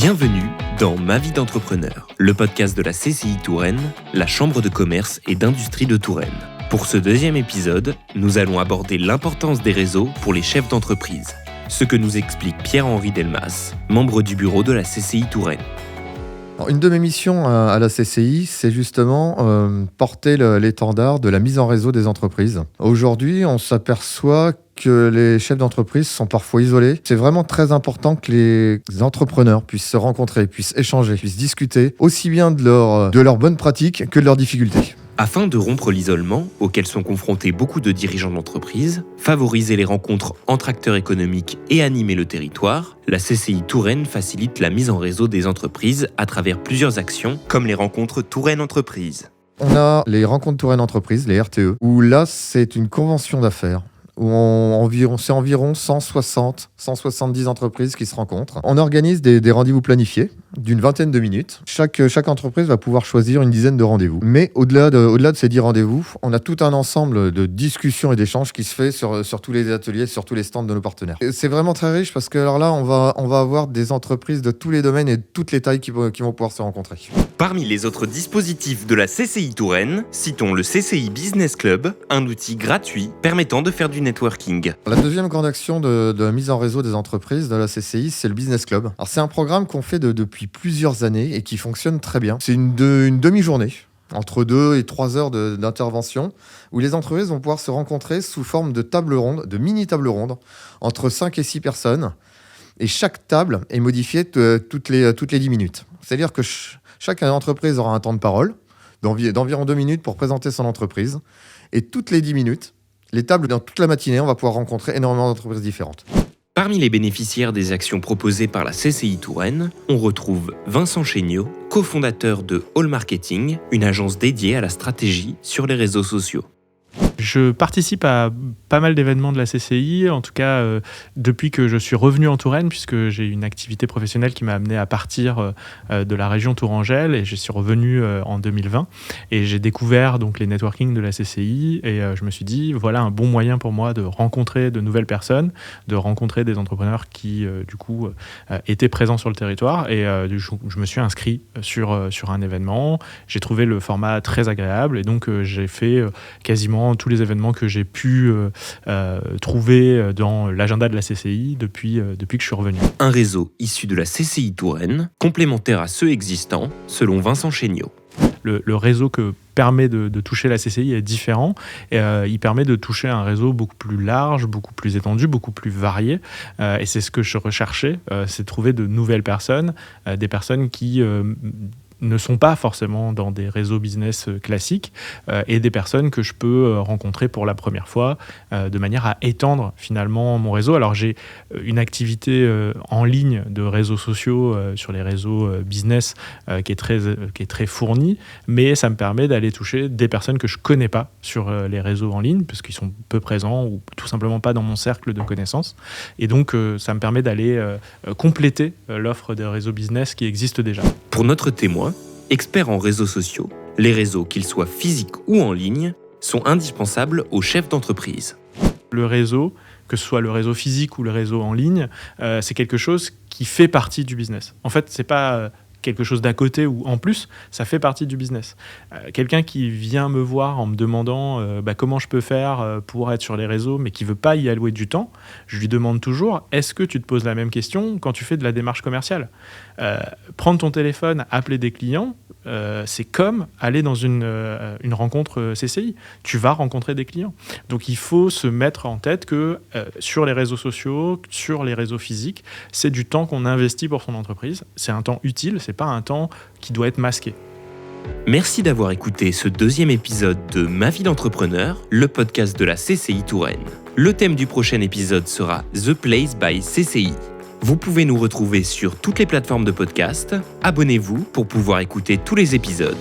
Bienvenue dans Ma vie d'entrepreneur, le podcast de la CCI Touraine, la Chambre de commerce et d'industrie de Touraine. Pour ce deuxième épisode, nous allons aborder l'importance des réseaux pour les chefs d'entreprise. Ce que nous explique Pierre-Henri Delmas, membre du bureau de la CCI Touraine. Une de mes missions à la CCI, c'est justement porter l'étendard de la mise en réseau des entreprises. Aujourd'hui, on s'aperçoit que les chefs d'entreprise sont parfois isolés. C'est vraiment très important que les entrepreneurs puissent se rencontrer, puissent échanger, puissent discuter aussi bien de leurs bonnes pratiques que de leurs difficultés. Afin de rompre l'isolement auquel sont confrontés beaucoup de dirigeants d'entreprise, favoriser les rencontres entre acteurs économiques et animer le territoire, la CCI Touraine facilite la mise en réseau des entreprises à travers plusieurs actions comme les rencontres Touraine Entreprise. On a les rencontres Touraine Entreprise, les RTE, où là c'est une convention d'affaires. Où c'est environ 170 entreprises qui se rencontrent. On organise des rendez-vous planifiés d'une vingtaine de minutes. Chaque entreprise va pouvoir choisir une dizaine de rendez-vous. Mais au-delà de ces 10 rendez-vous, on a tout un ensemble de discussions et d'échanges qui se fait sur tous les ateliers, sur tous les stands de nos partenaires. Et c'est vraiment très riche parce que alors là, on va avoir des entreprises de tous les domaines et de toutes les tailles qui vont pouvoir se rencontrer. Parmi les autres dispositifs de la CCI Touraine, citons le CCI Business Club, un outil gratuit permettant de faire du networking. La deuxième grande action de la mise en réseau des entreprises de la CCI, c'est le Business Club. Alors, c'est un programme qu'on fait depuis plusieurs années et qui fonctionne très bien. C'est une demi-journée, entre 2 et 3 heures d'intervention, où les entreprises vont pouvoir se rencontrer sous forme de table ronde, de mini-table ronde, entre 5 et 6 personnes. Et chaque table est modifiée toutes les 10 minutes. C'est-à-dire que chaque entreprise aura un temps de parole d'environ 2 minutes pour présenter son entreprise. Et toutes les 10 minutes, les tables, dans toute la matinée, on va pouvoir rencontrer énormément d'entreprises différentes. Parmi les bénéficiaires des actions proposées par la CCI Touraine, on retrouve Vincent Chéniaud, cofondateur de All Marketing, une agence dédiée à la stratégie sur les réseaux sociaux. Je participe à pas mal d'événements de la CCI, en tout cas depuis que je suis revenu en Touraine, puisque j'ai une activité professionnelle qui m'a amené à partir de la région tourangelle et je suis revenu en 2020 et j'ai découvert donc les networking de la CCI et je me suis dit voilà un bon moyen pour moi de rencontrer de nouvelles personnes, de rencontrer des entrepreneurs qui du coup étaient présents sur le territoire et je me suis inscrit sur un événement. J'ai trouvé le format très agréable et donc j'ai fait quasiment tous les événements que j'ai pu trouver dans l'agenda de la CCI depuis que je suis revenu. Un réseau issu de la CCI Touraine, complémentaire à ceux existants, selon Vincent Chéniaud. Le réseau que permet de toucher la CCI est différent. Et, il permet de toucher un réseau beaucoup plus large, beaucoup plus étendu, beaucoup plus varié. Et c'est ce que je recherchais, c'est trouver de nouvelles personnes, des personnes qui ne sont pas forcément dans des réseaux business classiques et des personnes que je peux rencontrer pour la première fois de manière à étendre finalement mon réseau. Alors j'ai une activité en ligne de réseaux sociaux sur les réseaux business qui est très fournie, mais ça me permet d'aller toucher des personnes que je connais pas sur les réseaux en ligne parce qu'ils sont peu présents ou tout simplement pas dans mon cercle de connaissances. Et donc ça me permet d'aller compléter l'offre des réseaux business qui existent déjà. Pour notre témoin, expert en réseaux sociaux, les réseaux, qu'ils soient physiques ou en ligne, sont indispensables aux chefs d'entreprise. Le réseau, que ce soit le réseau physique ou le réseau en ligne, c'est quelque chose qui fait partie du business. En fait, c'est pas quelque chose d'à côté ou en plus, ça fait partie du business. Quelqu'un qui vient me voir en me demandant comment je peux faire pour être sur les réseaux, mais qui ne veut pas y allouer du temps, je lui demande toujours, est-ce que tu te poses la même question quand tu fais de la démarche commerciale ? Prendre ton téléphone, appeler des clients, c'est comme aller dans une rencontre CCI. Tu vas rencontrer des clients. Donc il faut se mettre en tête que sur les réseaux sociaux, sur les réseaux physiques, c'est du temps qu'on investit pour son entreprise. C'est un temps utile, c'est pas un temps qui doit être masqué. Merci d'avoir écouté ce deuxième épisode de Ma vie d'entrepreneur, le podcast de la CCI Touraine. Le thème du prochain épisode sera The Place by CCI. Vous pouvez nous retrouver sur toutes les plateformes de podcast. Abonnez-vous pour pouvoir écouter tous les épisodes.